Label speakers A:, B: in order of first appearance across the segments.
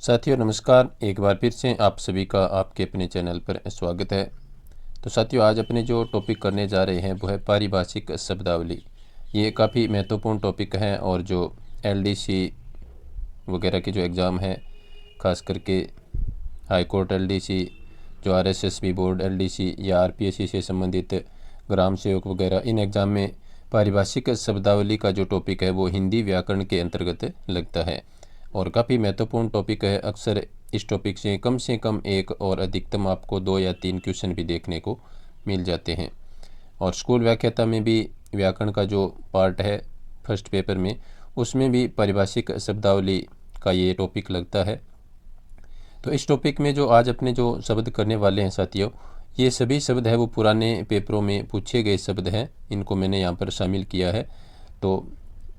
A: साथियों नमस्कार। एक बार फिर से आप सभी का आपके अपने चैनल पर स्वागत है। तो साथियों आज अपने जो टॉपिक करने जा रहे हैं वो है पारिभाषिक शब्दावली। ये काफ़ी महत्वपूर्ण टॉपिक है और जो एलडीसी वगैरह के जो एग्ज़ाम है, ख़ास करके हाई कोर्ट एलडीसी, जो आरएसएसबी बोर्ड एलडीसी या आरपीएससी से संबंधित ग्राम सेवक वगैरह, इन एग्ज़ाम में पारिभाषिक शब्दावली का जो टॉपिक है वो हिंदी व्याकरण के अंतर्गत लगता है और काफ़ी महत्वपूर्ण टॉपिक है। अक्सर इस टॉपिक से कम एक और अधिकतम आपको 2 या 3 क्वेश्चन भी देखने को मिल जाते हैं। और स्कूल व्याख्याता में भी व्याकरण का जो पार्ट है फर्स्ट पेपर में, उसमें भी पारिभाषिक शब्दावली का ये टॉपिक लगता है। तो इस टॉपिक में जो आज अपने जो शब्द करने वाले हैं साथियों, ये सभी शब्द है वो पुराने पेपरों में पूछे गए शब्द हैं, इनको मैंने यहाँ पर शामिल किया है। तो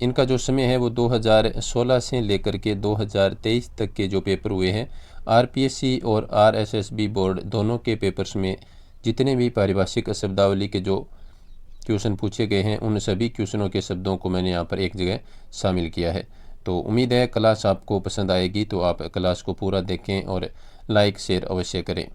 A: इनका जो समय है वो 2016 से लेकर के 2023 तक के जो पेपर हुए हैं, आरपीएससी और आरएसएसबी बोर्ड दोनों के पेपर्स में जितने भी पारिभाषिक शब्दावली के जो क्वेश्चन पूछे गए हैं, उन सभी क्वेश्चनों के शब्दों को मैंने यहाँ पर एक जगह शामिल किया है। तो उम्मीद है क्लास आपको पसंद आएगी, तो आप क्लास को पूरा देखें और लाइक शेयर अवश्य करें।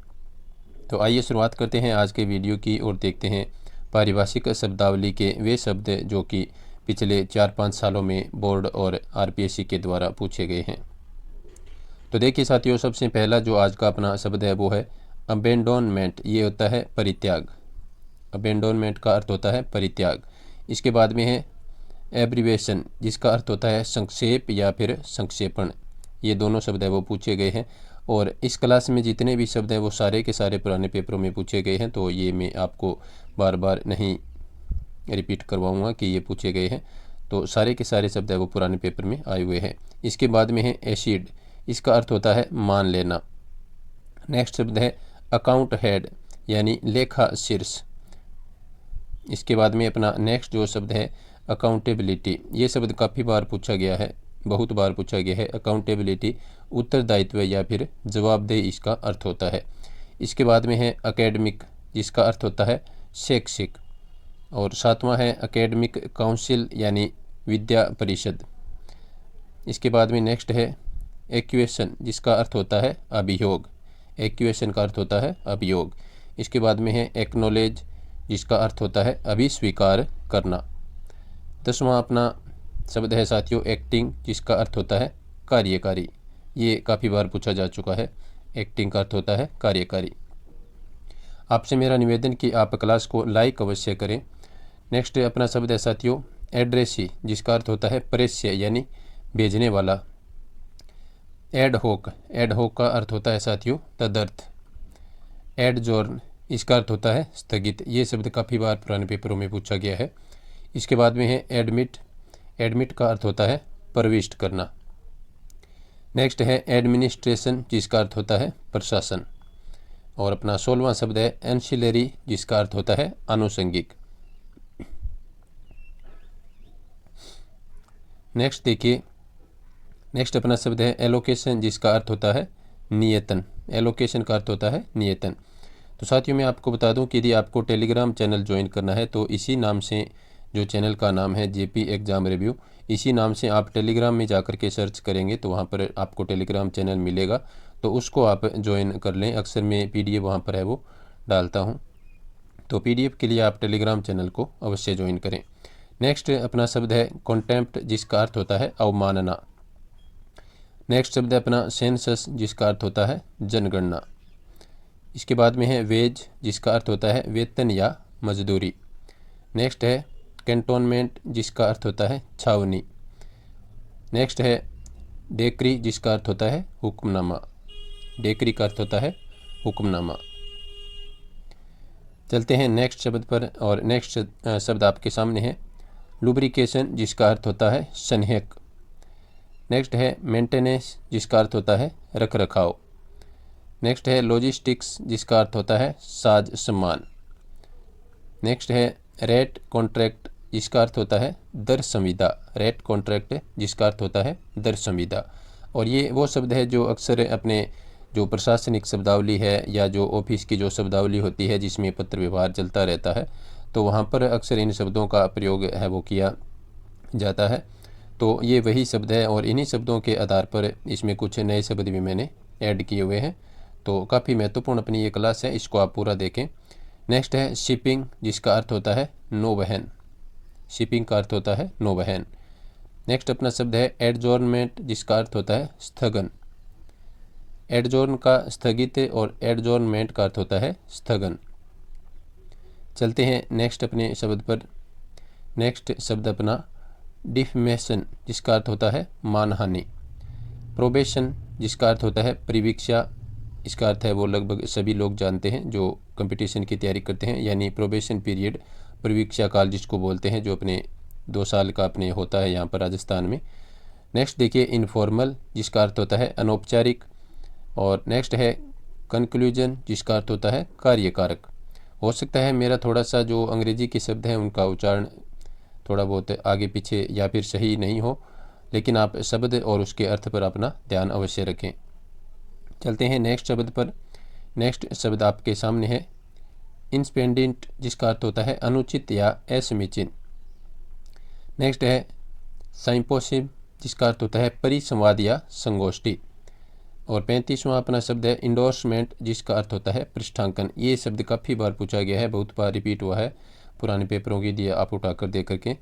A: तो आइए शुरुआत करते हैं आज के वीडियो की और देखते हैं पारिभाषिक शब्दावली के वे शब्द जो कि पिछले 4-5 सालों में बोर्ड और आरपीएससी के द्वारा पूछे गए हैं। तो देखिए साथियों, सबसे पहला जो आज का अपना शब्द है वो है अबेंडोनमेंट। ये होता है परित्याग। अबेंडोनमेंट का अर्थ होता है परित्याग। इसके बाद में है एब्रीवेशन, जिसका अर्थ होता है संक्षेप या फिर संक्षेपण। ये दोनों शब्द है वो पूछे गए हैं और इस क्लास में जितने भी शब्द हैं वो सारे के सारे पुराने पेपरों में पूछे गए हैं, तो ये मैं आपको बार बार नहीं रिपीट करवाऊंगा कि ये पूछे गए हैं। तो सारे के सारे शब्द है वो पुराने पेपर में आए हुए हैं। इसके बाद में है एसिड, इसका अर्थ होता है मान लेना। नेक्स्ट शब्द है अकाउंट हेड, यानी लेखा शीर्ष। इसके बाद में अपना नेक्स्ट जो शब्द है अकाउंटेबिलिटी। ये शब्द काफ़ी बार पूछा गया है, बहुत बार पूछा गया है। अकाउंटेबिलिटी उत्तरदायित्व या फिर जवाबदेही इसका अर्थ होता है। इसके बाद में है एकेडमिक, जिसका अर्थ होता है शैक्षिक। और सातवां है एकेडमिक काउंसिल, यानी विद्या परिषद। इसके बाद में नेक्स्ट है एक्वेशन, जिसका अर्थ होता है अभियोग। एक्वेशन का अर्थ होता है अभियोग। इसके बाद में है एक्नॉलेज, जिसका अर्थ होता है अभिस्वीकार करना। 10वां अपना शब्द है साथियों एक्टिंग, जिसका अर्थ होता है कार्यकारी। ये काफ़ी बार पूछा जा चुका है। एक्टिंग का अर्थ होता है कार्यकारी। आपसे मेरा निवेदन कि आप क्लास को लाइक अवश्य करें। नेक्स्ट अपना शब्द है साथियों एड्रेसी, जिसका अर्थ होता है प्रेष्य, यानी भेजने वाला। एडहोक, एडहोक का अर्थ होता है साथियों तदर्थ। एडजॉर्न, इसका अर्थ होता है स्थगित। ये शब्द काफ़ी बार पुराने पेपरों में पूछा गया है। इसके बाद में है एडमिट, एडमिट का अर्थ होता है प्रविष्ट करना। नेक्स्ट है एडमिनिस्ट्रेशन, जिसका अर्थ होता है प्रशासन। और अपना 16वां शब्द है एंसिलरी, जिसका अर्थ होता है आनुषंगिक। नेक्स्ट देखिए, नेक्स्ट अपना शब्द है एलोकेशन, जिसका अर्थ होता है नियतन। एलोकेशन का अर्थ होता है नियतन। तो साथियों मैं आपको बता दूं कि यदि आपको टेलीग्राम चैनल ज्वाइन करना है तो इसी नाम से, जो चैनल का नाम है जेपी एग्ज़ाम रिव्यू, इसी नाम से आप टेलीग्राम में जाकर के सर्च करेंगे तो वहाँ पर आपको टेलीग्राम चैनल मिलेगा, तो उसको आप ज्वाइन कर लें। अक्सर मैं पीडीएफ वहाँ पर है वो डालता हूँ, तो पीडीएफ के लिए आप टेलीग्राम चैनल को अवश्य ज्वाइन करें। नेक्स्ट अपना शब्द है कॉन्टेम्प्ट, जिसका अर्थ होता है अवमानना। नेक्स्ट शब्द है अपना सेंसस, जिसका अर्थ होता है जनगणना। इसके बाद में है वेज, जिसका अर्थ होता है वेतन या मजदूरी। नेक्स्ट है कैंटोनमेंट, जिसका अर्थ होता है छावनी। नेक्स्ट है डेक्री, जिसका अर्थ होता है हुक्मनामा। डेक्री का अर्थ होता है हुक्मनामा। चलते हैं नेक्स्ट शब्द पर, और नेक्स्ट शब्द आपके सामने है लुब्रिकेशन, जिसका अर्थ होता है संहेक। नेक्स्ट है मेंटेनेंस, जिसका अर्थ होता है रख रखाव। नेक्स्ट है लॉजिस्टिक्स, जिसका अर्थ होता है साज सम्मान। नेक्स्ट है रेट कॉन्ट्रैक्ट, जिसका अर्थ होता है दर संविदा। रेट कॉन्ट्रैक्ट, जिसका अर्थ होता है दर संविदा। और ये वो शब्द है जो अक्सर अपने जो प्रशासनिक शब्दावली है या जो ऑफिस की जो शब्दावली होती है जिसमें पत्र व्यवहार चलता रहता है, तो वहाँ पर अक्सर इन शब्दों का प्रयोग है वो किया जाता है। तो ये वही शब्द है और इन्हीं शब्दों के आधार पर इसमें कुछ नए शब्द भी मैंने ऐड किए हुए हैं। तो काफ़ी महत्वपूर्ण अपनी ये क्लास है, इसको आप पूरा देखें। नेक्स्ट है शिपिंग, जिसका अर्थ होता है नौवहन। शिपिंग का अर्थ होता है नौवहन। नेक्स्ट अपना शब्द है एडजॉर्नमेंट, जिसका अर्थ होता है स्थगन। एडजॉर्न का स्थगित और एडजॉर्नमेंट का अर्थ होता है स्थगन। चलते हैं नेक्स्ट अपने शब्द पर। नेक्स्ट शब्द अपना डिफमेशन, जिसका अर्थ होता है मानहानि। प्रोबेशन, जिसका अर्थ होता है परिवीक्षा। इसका अर्थ है वो लगभग सभी लोग जानते हैं जो कंपटीशन की तैयारी करते हैं, यानी प्रोबेशन पीरियड, परिवीक्षा काल जिसको बोलते हैं, जो अपने 2 साल का अपने होता है यहाँ पर राजस्थान में। नेक्स्ट देखिए इनफॉर्मल, जिसका अर्थ होता है अनौपचारिक। और नेक्स्ट है कंक्लूजन, जिसका अर्थ होता है कार्यकारक। हो सकता है मेरा थोड़ा सा जो अंग्रेजी के शब्द हैं उनका उच्चारण थोड़ा बहुत आगे पीछे या फिर सही नहीं हो, लेकिन आप शब्द और उसके अर्थ पर अपना ध्यान अवश्य रखें। चलते हैं नेक्स्ट शब्द पर। नेक्स्ट शब्द आपके सामने है इंस्पेंडेंट, जिसका अर्थ होता है अनुचित या असमीचीन। नेक्स्ट है साइम्पोसिम, जिसका अर्थ होता है परिसंवाद या संगोष्ठी। और 35वां अपना शब्द है इंडोर्समेंट, जिसका अर्थ होता है पृष्ठांकन। ये शब्द काफ़ी बार पूछा गया है, बहुत बार रिपीट हुआ है पुराने पेपरों के लिए, आप उठाकर दे करके।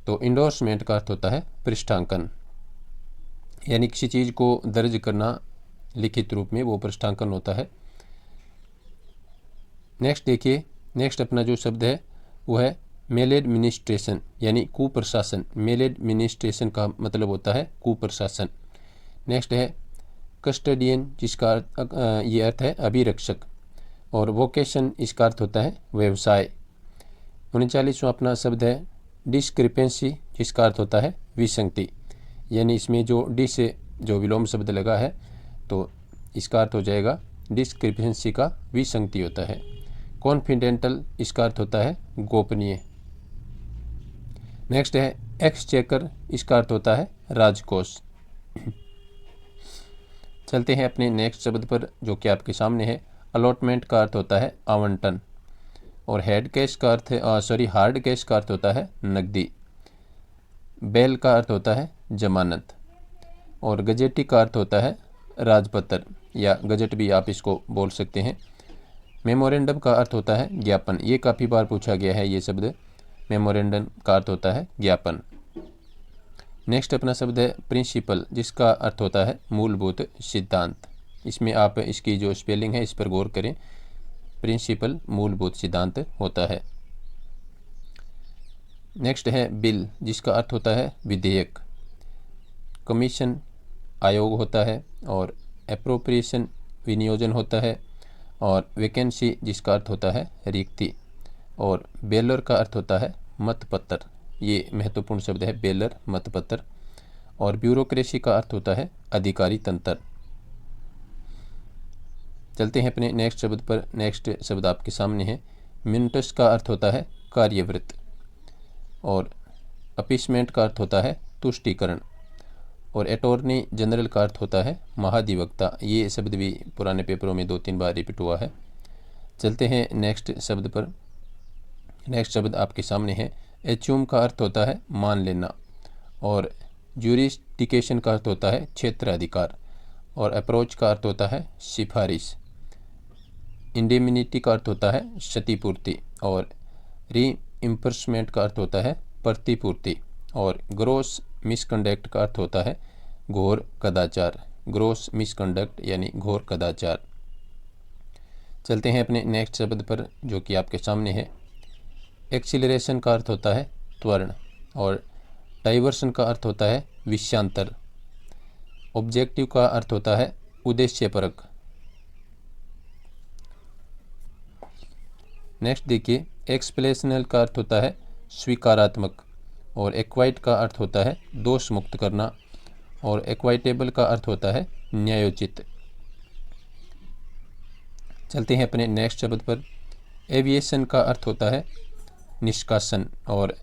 A: तो इंडोर्समेंट का अर्थ होता है पृष्ठांकन, यानी किसी चीज़ को दर्ज करना लिखित रूप में, वो पृष्ठांकन होता है। नेक्स्ट देखिए, नेक्स्ट अपना जो शब्द है वो है मेल एडमिनिस्ट्रेशन, यानी कुप्रशासन। मेल एडमिनिस्ट्रेशन का मतलब होता है कुप्रशासन। नेक्स्ट है कस्टडियन, जिसका ये अर्थ है अभिरक्षक। और वोकेशन, इसका अर्थ होता है व्यवसाय। 39वां अपना शब्द है डिस्क्रिपेंसी, जिसका अर्थ होता है विसंगति, यानी इसमें जो डी से जो विलोम शब्द लगा है तो इसका अर्थ हो जाएगा डिस्क्रिपेंसी का विसंगति होता है। कॉन्फिडेंटल, इसका अर्थ होता है गोपनीय। नेक्स्ट है एक्सचेकर, इसका अर्थ होता है राजकोष। चलते हैं अपने नेक्स्ट शब्द पर जो कि आपके सामने है। अलॉटमेंट का अर्थ होता है आवंटन। और हेड कैश का अर्थ है हार्ड कैश का अर्थ होता है नकदी। बेल का अर्थ होता है जमानत। और गजेटी का अर्थ होता है राजपत्र या गजट भी आप इसको बोल सकते हैं। मेमोरेंडम का अर्थ होता है ज्ञापन। ये काफ़ी बार पूछा गया है ये शब्द। मेमोरेंडम का अर्थ होता है ज्ञापन। नेक्स्ट अपना शब्द है प्रिंसिपल, जिसका अर्थ होता है मूलभूत सिद्धांत। इसमें आप इसकी जो स्पेलिंग है इस पर गौर करें। प्रिंसिपल मूलभूत सिद्धांत होता है। नेक्स्ट है बिल, जिसका अर्थ होता है विधेयक। कमीशन आयोग होता है। और एप्रोप्रिएशन विनियोजन होता है। और वैकेंसी, जिसका अर्थ होता है रिक्ति। और बेलर का अर्थ होता है मतपत्र। ये महत्वपूर्ण शब्द है बेलर, मतपत्र। और ब्यूरोक्रेसी का अर्थ होता है अधिकारी तंत्र। चलते हैं अपने नेक्स्ट शब्द पर। नेक्स्ट शब्द आपके सामने है मिनटस का अर्थ होता है कार्यवृत्त। और अपीसमेंट का अर्थ होता है तुष्टीकरण। और अटॉर्नी जनरल का अर्थ होता है महाधिवक्ता। ये शब्द भी पुराने पेपरों में 2-3 बार रिपीट हुआ है। चलते हैं नेक्स्ट शब्द पर। नेक्स्ट शब्द आपके सामने है एच्यूम का अर्थ होता है मान लेना। और ज्यूरिस्डिक्शन का अर्थ होता है क्षेत्राधिकार। और अप्रोच का अर्थ होता है सिफारिश। इंडेमिनिटी का अर्थ होता है क्षतिपूर्ति। और रीइंबर्समेंट का अर्थ होता है प्रतिपूर्ति। और ग्रोस मिसकंडक्ट का अर्थ होता है घोर कदाचार। ग्रोस मिसकंडक्ट यानी घोर कदाचार। चलते हैं अपने नेक्स्ट शब्द पर जो कि आपके सामने है। एक्सीलरेशन का अर्थ होता है त्वरण। और डाइवर्सन का अर्थ होता है विषयांतर। ऑब्जेक्टिव का अर्थ होता है उद्देश्यपरक। नेक्स्ट देखिए एक्सप्लेशनल का अर्थ होता है स्वीकारात्मक। और एक्वाइट का अर्थ होता है दोष मुक्त करना। और एक्वाइटेबल का अर्थ होता है न्यायोचित। चलते हैं अपने नेक्स्ट शब्द पर। एविएशन का अर्थ होता है निष्कासन। और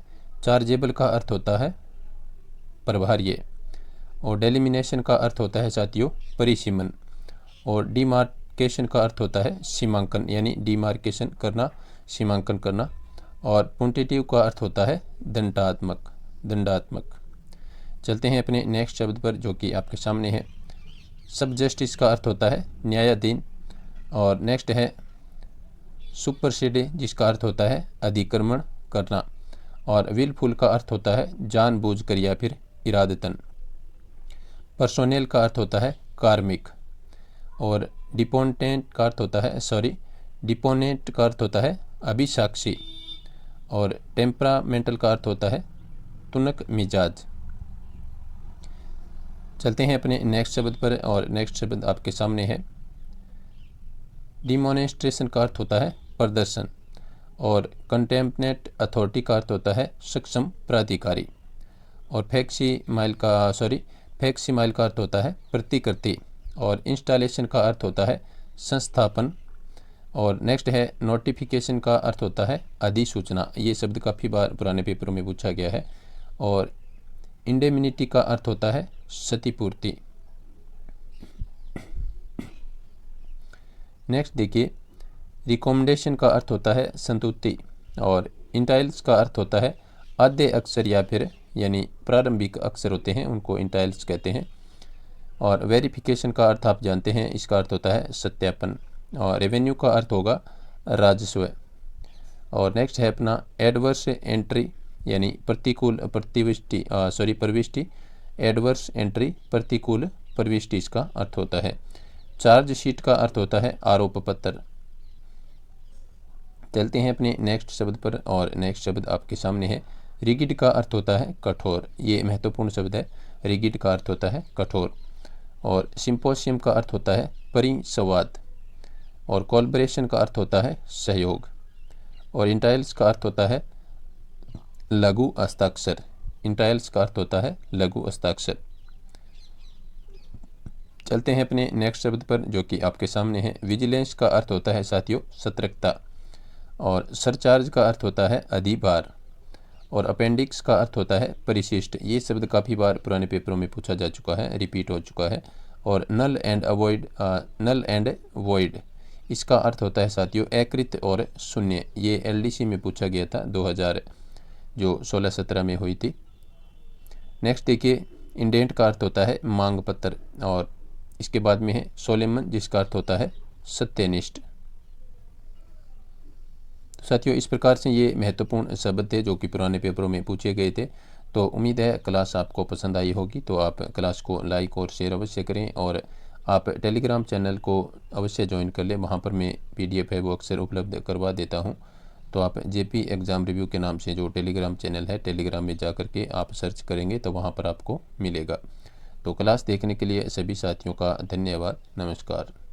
A: चार्जेबल का अर्थ होता है प्रभार्य। और डेलिमिनेशन का अर्थ होता है साथियों परिसीमन। और डिमार्केशन का अर्थ होता है सीमांकन, यानी डिमार्केशन करना, सीमांकन करना। और पुंटिटिव का अर्थ होता है दंडात्मक। चलते हैं अपने नेक्स्ट शब्द पर जो कि आपके सामने है। सब जस्टिस का अर्थ होता है न्यायाधीन। और नेक्स्ट है सुपरसीडे, जिसका अर्थ होता है अधिक्रमण करना। और विलफुल का अर्थ होता है जानबूझकर या फिर इरादतन। पर्सोनेल का अर्थ होता है कार्मिक। और डिपोनेंट का अर्थ होता है अभिसाक्षी। और टेम्परामेंटल का अर्थ होता है तुनक मिजाज। चलते हैं अपने नेक्स्ट शब्द पर और नेक्स्ट शब्द आपके सामने है। डिमोनेस्ट्रेशन का अर्थ होता है प्रदर्शन। और कंटेम्पनेट अथॉरिटी का अर्थ होता है सक्षम प्राधिकारी। और फैक्सिमाइल का अर्थ होता है प्रतिकृति। और इंस्टॉलेशन का अर्थ होता है संस्थापन। और नेक्स्ट है नोटिफिकेशन का अर्थ होता है अधिसूचना। ये शब्द काफ़ी बार पुराने पेपरों में पूछा गया है। और इंडेमिनिटी का अर्थ होता है क्षतिपूर्ति। नेक्स्ट देखिए, रिकमेंडेशन का अर्थ होता है संतुष्टि। और इंटाइल्स का अर्थ होता है आद्य अक्षर या फिर यानी प्रारंभिक अक्षर होते हैं उनको इंटाइल्स कहते हैं। और वेरिफिकेशन का अर्थ आप जानते हैं, इसका अर्थ होता है सत्यापन। और रेवेन्यू का अर्थ होगा राजस्व। और नेक्स्ट है अपना एडवर्स एंट्री यानी प्रतिकूल प्रविष्टि। एडवर्स एंट्री प्रतिकूल प्रविष्टि इसका अर्थ होता है। चार्जशीट का अर्थ होता है आरोप पत्र। चलते हैं अपने नेक्स्ट शब्द पर और नेक्स्ट शब्द आपके सामने है। रिगिड का अर्थ होता है कठोर। ये महत्वपूर्ण शब्द है। रिगिड का अर्थ होता है कठोर। और सिंपोसियम का अर्थ होता है परिसंवाद। और कोलैबोरेशन का अर्थ होता है सहयोग। और इंटाइल्स का अर्थ होता है लघु हस्ताक्षर। इंटाइल्स का अर्थ होता है लघु हस्ताक्षर। चलते हैं अपने नेक्स्ट शब्द पर जो कि आपके सामने है। विजिलेंस का अर्थ होता है साथियों सतर्कता। और सरचार्ज का अर्थ होता है अधिभार। और अपेंडिक्स का अर्थ होता है परिशिष्ट। ये शब्द काफ़ी बार पुराने पेपरों में पूछा जा चुका है, रिपीट हो चुका है। और नल एंड वॉइड इसका अर्थ होता है साथियों अकृत और शून्य। ये एलडीसी में पूछा गया था 2016-17 में हुई थी। नेक्स्ट देखिए, इंडेंट का अर्थ होता है मांग पत्र। और इसके बाद में है सोलेमन, जिसका अर्थ होता है सत्यनिष्ठ। साथियों, इस प्रकार से ये महत्वपूर्ण शब्द थे जो कि पुराने पेपरों में पूछे गए थे। तो उम्मीद है क्लास आपको पसंद आई होगी। तो आप क्लास को लाइक और शेयर अवश्य करें। और आप टेलीग्राम चैनल को अवश्य ज्वाइन कर लें। वहाँ पर मैं PDF है वो अक्सर उपलब्ध करवा देता हूँ। तो आप JP एग्ज़ाम रिव्यू के नाम से जो टेलीग्राम चैनल है, टेलीग्राम में जा कर के आप सर्च करेंगे तो वहाँ पर आपको मिलेगा। तो क्लास देखने के लिए सभी साथियों का धन्यवाद। नमस्कार।